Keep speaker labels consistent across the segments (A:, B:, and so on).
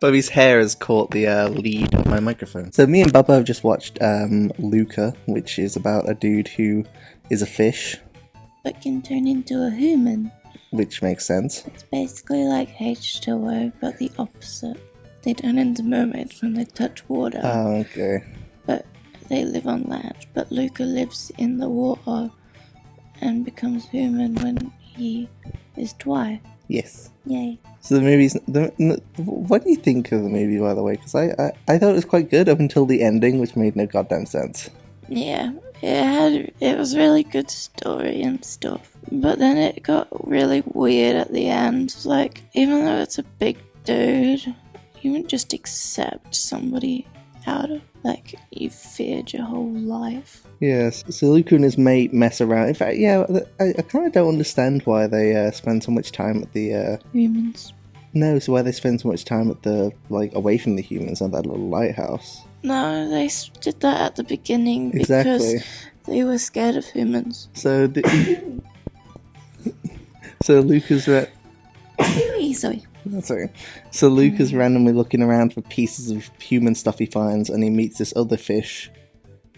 A: Bubby's hair has caught the lead of my microphone. So me and Bubba have just watched Luca, which is about a dude who is a fish.
B: But can turn into a human.
A: Which makes sense.
B: It's basically like H2O, but the opposite. They turn into mermaids when they touch water.
A: Oh, okay.
B: But they live on land. But Luca lives in the water and becomes human when he is dry.
A: Yes.
B: Yay.
A: So the movie's... what do you think of the movie, by the way? Because I thought it was quite good up until the ending, which made no goddamn sense.
B: Yeah, it was really good story and stuff. But then it got really weird at the end. Like, even though it's a big dude, you wouldn't just accept somebody out of, like, you feared your whole life.
A: Yes, so Luca and his mate mess around. In fact, yeah, I kind of don't understand why they spend so much time at the...
B: Humans.
A: No, so why they spend so much time at the, like, away from the humans at that little lighthouse.
B: No, they did that at the beginning
A: Exactly.
B: because they were scared of humans.
A: So, so Luca's...
B: Sorry.
A: That's okay. So Luke is randomly looking around for pieces of human stuff he finds, and he meets this other fish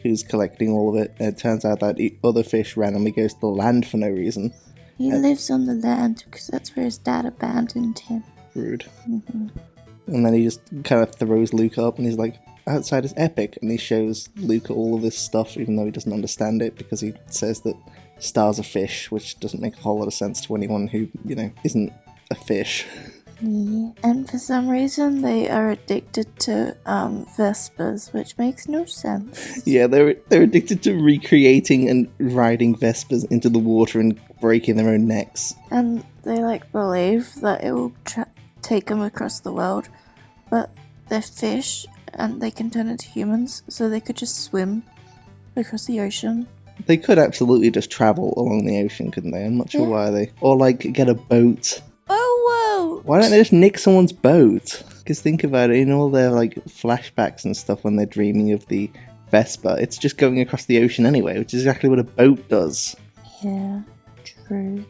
A: who's collecting all of it. And it turns out that the other fish randomly goes to the land for no reason.
B: He lives on the land because that's where his dad abandoned him.
A: Rude.
B: Mm-hmm.
A: And then he just kind of throws Luke up, and he's like, outside is epic. And he shows Luke all of this stuff, even though he doesn't understand it, because he says that stars are fish, which doesn't make a whole lot of sense to anyone who, you know, isn't a fish.
B: Yeah. And for some reason they are addicted to Vespers, which makes no sense.
A: Yeah, they're addicted to recreating and riding Vespers into the water and breaking their own necks.
B: And they like believe that it will take them across the world, but they're fish and they can turn into humans, so they could just swim across the ocean.
A: They could absolutely just travel along the ocean, couldn't they? I'm not sure why they... Or, like, get a boat.
B: Oh, whoa!
A: Why don't they just nick someone's boat? Because think about it, in all their, like, flashbacks and stuff when they're dreaming of the Vespa, it's just going across the ocean anyway, which is exactly what a boat does.
B: Yeah, true.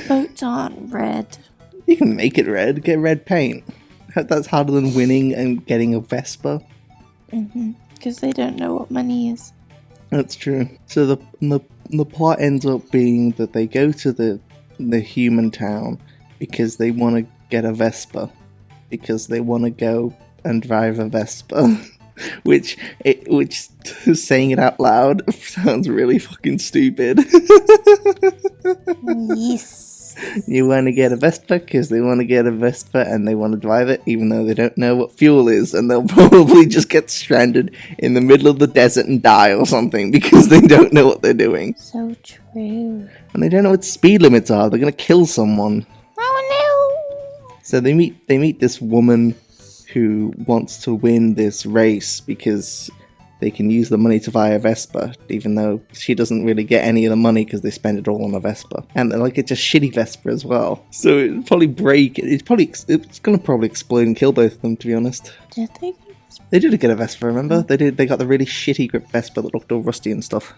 B: Boats aren't red.
A: You can make it red, get red paint. That's harder than winning and getting a Vespa.
B: Because they don't know what money is.
A: That's true. So the plot ends up being that they go to the human town because they want to get a Vespa. Because they want to go and drive a Vespa. which saying it out loud sounds really fucking stupid.
B: Yes.
A: You want to get a Vespa because they want to get a Vespa and they want to drive it even though they don't know what fuel is, and they'll probably just get stranded in the middle of the desert and die or something because they don't know what they're doing.
B: So true.
A: And they don't know what speed limits are. They're going to kill someone.
B: Oh no!
A: So they meet this woman who wants to win this race because they can use the money to buy a Vespa, even though she doesn't really get any of the money because they spend it all on a Vespa. And like, it's a shitty Vespa as well. So it'll probably break. It's going to probably explode and kill both of them, to be honest.
B: Did they?
A: They did get a Vespa, remember? They got the really shitty grip Vespa that looked all rusty and stuff.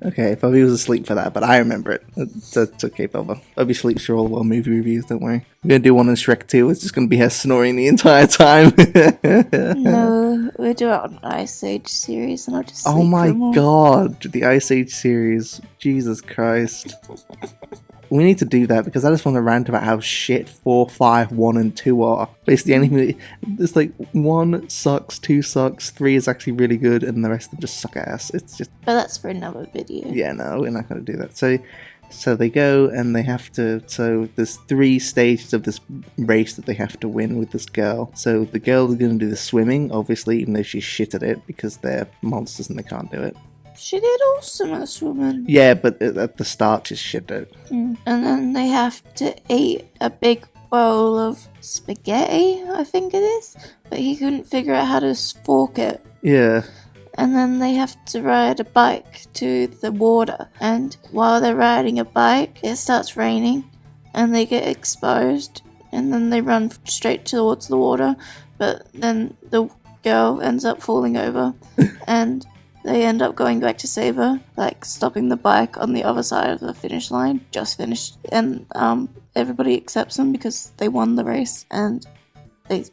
A: Okay, Bobby was asleep for that, but I remember it. It's okay, Bubba. Bobby sleeps through all the movie reviews, don't worry. We're going to do one on Shrek 2. It's just going to be her snoring the entire time.
B: No, we'll do it on Ice Age series and I'll just sleep
A: Oh my
B: for more.
A: god, the Ice Age series. Jesus Christ. We need to do that because I just want to rant about how shit 4, 5, 1 and 2 are. Basically anything, there's like 1 sucks, 2 sucks, 3 is actually really good, and the rest of them just suck ass. It's just...
B: But that's for another video.
A: Yeah, no, we're not going to do that. So they go and they have to... So there's 3 stages of this race that they have to win with this girl. So the girl is going to do the swimming, obviously, even though she's shit at it because they're monsters and they can't do it.
B: She did awesome at swimming.
A: Yeah, but at the start she's shit at it.
B: And then they have to eat a big bowl of spaghetti, I think it is. But he couldn't figure out how to fork it.
A: Yeah.
B: And then they have to ride a bike to the water. And while they're riding a bike, it starts raining. And they get exposed. And then they run straight towards the water. But then the girl ends up falling over. And they end up going back to save her. Like, stopping the bike on the other side of the finish line. Just finished. And everybody accepts them because they won the race. And they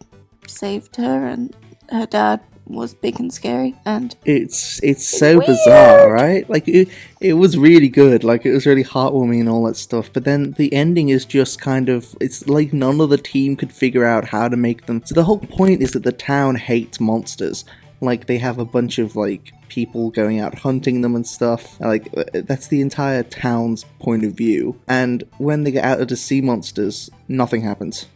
B: saved her, and her dad was big and scary, and
A: it's so bizarre, right? Like it was really good, like it was really heartwarming and all that stuff, but then the ending is just kind of, it's like none of the team could figure out how to make them. So the whole point is that the town hates monsters. Like they have a bunch of like people going out hunting them and stuff. Like that's the entire town's point of view. And when they get out to see monsters, nothing happens.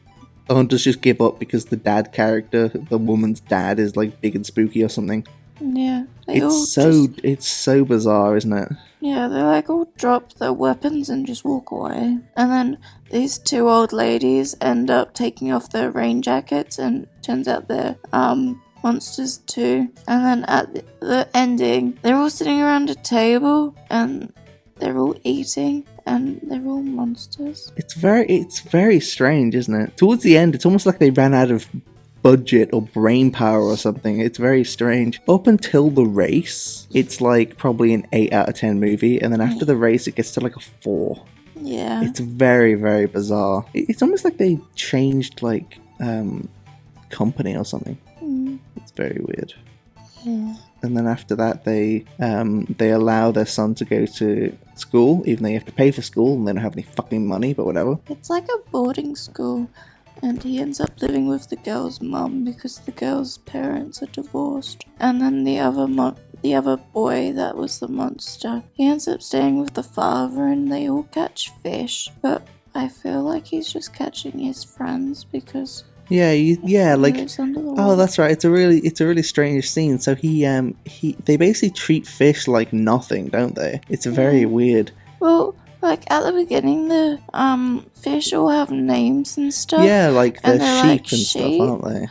A: The hunters just give up because the dad character, the woman's dad, is like big and spooky or something.
B: yeah,
A: It's so bizarre, isn't it?
B: yeah, they like all drop their weapons and just walk away. And then these two old ladies end up taking off their rain jackets, and turns out they're monsters too. And then at the ending, they're all sitting around a table and they're all eating, and they're all monsters.
A: It's very strange, isn't it? Towards the end, it's almost like they ran out of budget or brain power or something. It's very strange. Up until the race, it's like probably an 8 out of 10 movie, and then after the race, it gets to like a 4.
B: Yeah.
A: It's very, very bizarre. It's almost like they changed like company or something. It's very weird.
B: Yeah.
A: And then after that, they allow their son to go to school, even though you have to pay for school and they don't have any fucking money, but whatever.
B: It's like a boarding school, and he ends up living with the girl's mum because the girl's parents are divorced. And then the other boy that was the monster, he ends up staying with the father, and they all catch fish. But I feel like he's just catching his friends because
A: Yeah, like,
B: lives under the
A: oh,
B: water.
A: that's right. It's a really strange scene. So they basically treat fish like nothing, don't they? It's very weird.
B: Well, like at the beginning, the fish all have names and stuff.
A: Yeah, like
B: and
A: they're
B: they're
A: sheep
B: like
A: and
B: sheep.
A: stuff, aren't they?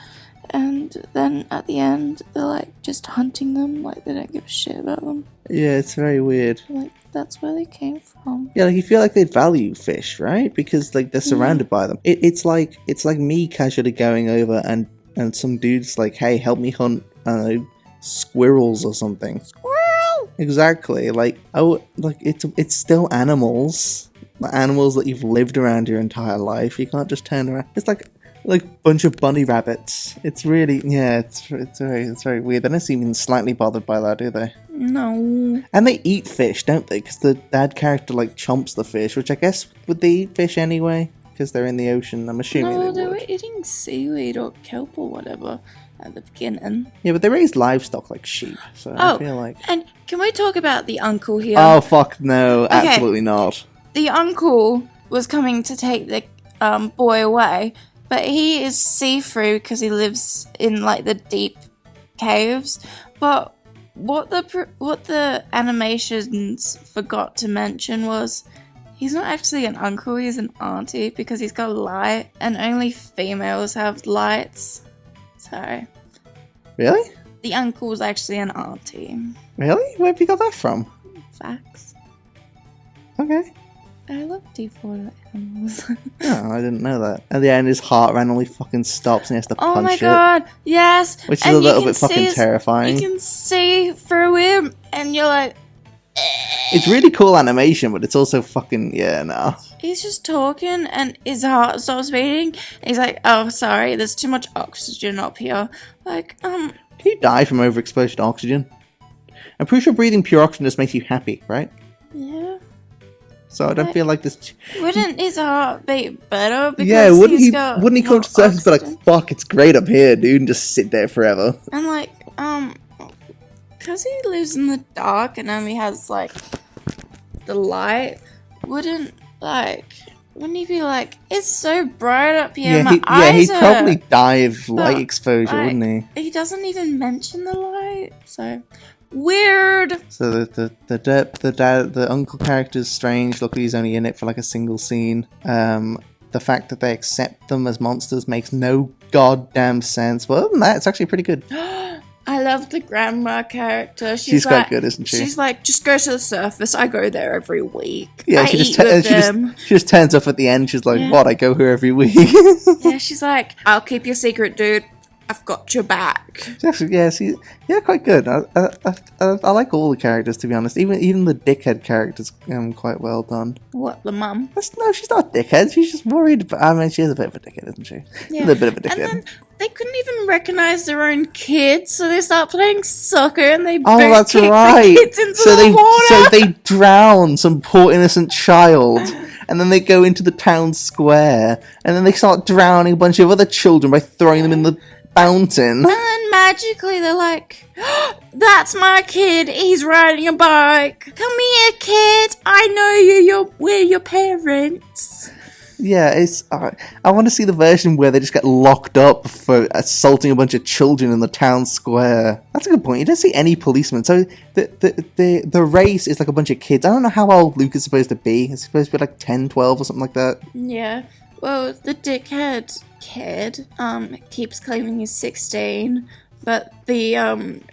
B: And then at the end, they're like just hunting them, like they don't give a shit about them.
A: Yeah, it's very weird.
B: Like that's where they came from.
A: Yeah, like you feel like they'd value fish, right? Because like they're surrounded by them. It's like me casually going over and some dude's like, "Hey, help me hunt squirrels or something."
B: Squirrel!
A: Exactly. Like it's still animals. Like animals that you've lived around your entire life. You can't just turn around. It's like a bunch of bunny rabbits. It's really, yeah, it's very weird. They don't seem even slightly bothered by that, do they?
B: No.
A: And they eat fish, don't they? Because the dad character like chomps the fish, which I guess would they eat fish anyway? Because they're in the ocean. I'm assuming
B: No,
A: they
B: they
A: would.
B: were eating seaweed or kelp or whatever at the beginning.
A: Yeah, but they raise livestock like sheep, so I feel like.
B: And can we talk about the uncle here?
A: Oh fuck no! Absolutely not.
B: The uncle was coming to take the boy away, but he is see-through because he lives in like the deep caves. But what the animations forgot to mention was he's not actually an uncle, he's an auntie because he's got light, and only females have lights. So
A: Really?
B: the uncle's actually an auntie.
A: Really? Where have you got that from?
B: Facts.
A: Okay.
B: I love deep water animals.
A: Oh, I didn't know that. At the end, his heart randomly fucking stops and he has to punch
B: Oh my
A: it.
B: god, yes!
A: Which is
B: And
A: a
B: you
A: little
B: can
A: bit fucking
B: see
A: terrifying.
B: You can see through him, and you're like,
A: It's really cool animation, but it's also fucking, yeah, no.
B: he's just talking, and his heart stops beating. He's like, oh, sorry, there's too much oxygen up here. Like,
A: Can you die from overexposure to oxygen? I'm pretty sure breathing pure oxygen just makes you happy, right?
B: yeah.
A: So I don't feel like this.
B: Wouldn't his heart beat better? Because
A: Yeah, wouldn't
B: he's
A: he?
B: got
A: Wouldn't he come
B: more
A: to the surface and be
B: oxygen?
A: like, "Fuck, it's great up here, dude," and just sit there forever?
B: And like, because he lives in the dark and only has like the light, wouldn't he be like, it's so bright up here, my
A: He'd
B: eyes
A: probably die of light
B: But,
A: exposure,
B: like,
A: wouldn't he?
B: He doesn't even mention the light, so weird.
A: So the uncle character is strange. Luckily, he's only in it for like a single scene. The fact that they accept them as monsters makes no goddamn sense. But other than that, it's actually pretty good.
B: I love the grandma character.
A: She's
B: like,
A: quite good, isn't she?
B: She's like, just go to the surface. I go there every week.
A: Yeah,
B: I
A: she
B: eat with them.
A: she just turns up at the end. She's like,
B: Yeah.
A: "What? I go here every week."
B: Yeah, she's like, I'll keep your secret, dude. I've got your back.
A: She's actually, quite good. I like all the characters, to be honest. Even the dickhead characters, quite well done.
B: What, the mum?
A: No, she's not a dickhead. She's just worried. I mean, she is a bit of a dickhead, isn't she?
B: Yeah.
A: A bit of a dickhead.
B: And then they couldn't even recognize their own kids, so they start playing soccer and they
A: Oh, that's
B: kick
A: right.
B: the kids into the water.
A: So they drown some poor innocent child, and then they go into the town square, and then they start drowning a bunch of other children by throwing them in the fountain.
B: And then magically they're like, oh, that's my kid, he's riding a bike. Come here, kid, I know you, we're your parents.
A: Yeah, it's. I want to see the version where they just get locked up for assaulting a bunch of children in the town square. That's a good point. You don't see any policemen. So the race is like a bunch of kids. I don't know how old Luke is supposed to be. It's supposed to be like 10, 12 or something like that.
B: Yeah. Well, the dickhead kid keeps claiming he's 16, but the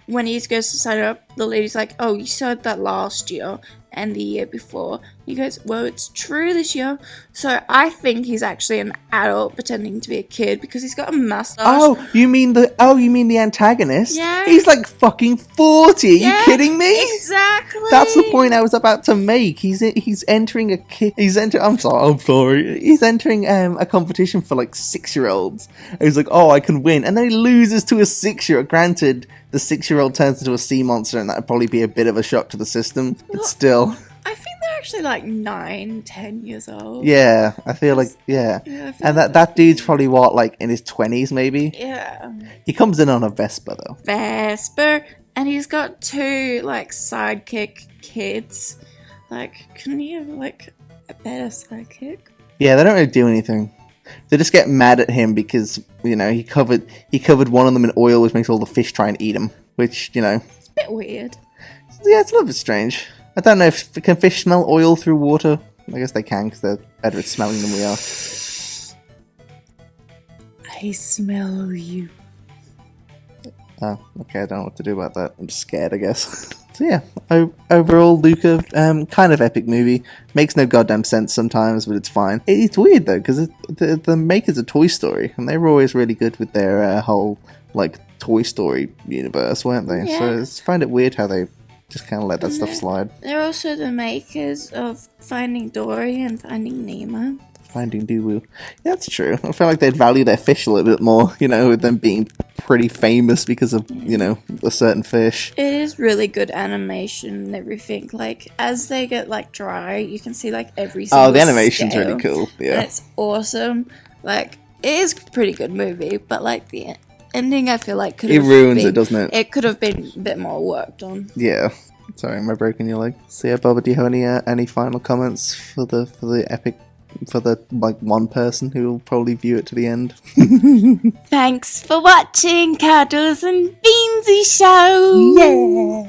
B: when he goes to sign up, the lady's like, "Oh, you said that last year and the year before." He goes, "Well, it's true this year." So I think he's actually an adult pretending to be a kid because he's got a mustache.
A: Oh, you mean the antagonist?
B: Yeah.
A: He's like fucking 40. Are you kidding me?
B: Exactly.
A: That's the point I was about to make. He's entering a kid. I'm sorry. He's entering a competition for like 6-year-olds. He's like, "Oh, I can win," and then he loses to a 6-year-old. Granted, the 6-year-old turns into a sea monster, and that'd probably be a bit of a shock to the system. But still.
B: I think they're actually like 9, 10 years old.
A: Yeah, I feel like, yeah. And that dude's probably, what, like in his 20s maybe?
B: Yeah.
A: He comes in on a Vespa, though.
B: Vespa. And he's got 2, like, sidekick kids. Like, couldn't he have, like, a better sidekick?
A: Yeah, they don't really do anything. They just get mad at him because, you know, he covered one of them in oil, which makes all the fish try and eat him. Which, you know...
B: It's a bit weird.
A: Yeah, it's a little bit strange. I don't know if can fish smell oil through water. I guess they can because they're better at smelling than we are.
B: I smell you.
A: Oh, okay. I don't know what to do about that. I'm just scared, I guess. So yeah, overall, Luca, kind of epic movie. Makes no goddamn sense sometimes, but it's fine. It's weird though because the makers of Toy Story, and they were always really good with their whole like Toy Story universe, weren't they?
B: Yeah.
A: So I just find it weird how they just kind of let that stuff slide.
B: They're also the makers of Finding Dory and Finding Nemo.
A: Finding Doo-Woo. Yeah, that's true. I feel like they'd value their fish a little bit more, you know, with them being pretty famous because of, you know, a certain fish.
B: It is really good animation and everything. Like, as they get, like, dry, you can see, like, every single
A: the animation's
B: scale.
A: really cool. Yeah.
B: And it's awesome. Like, it is a pretty good movie, but, like, the ending, I feel like,
A: it ruins it, doesn't it?
B: It could have been a bit more worked on.
A: Yeah. Sorry, am I breaking your leg? So yeah, Bubba, do you have any final comments for the epic, for the like one person who will probably view it to the end?
B: Thanks for watching Cuddles and Beansy Show!
A: Yeah!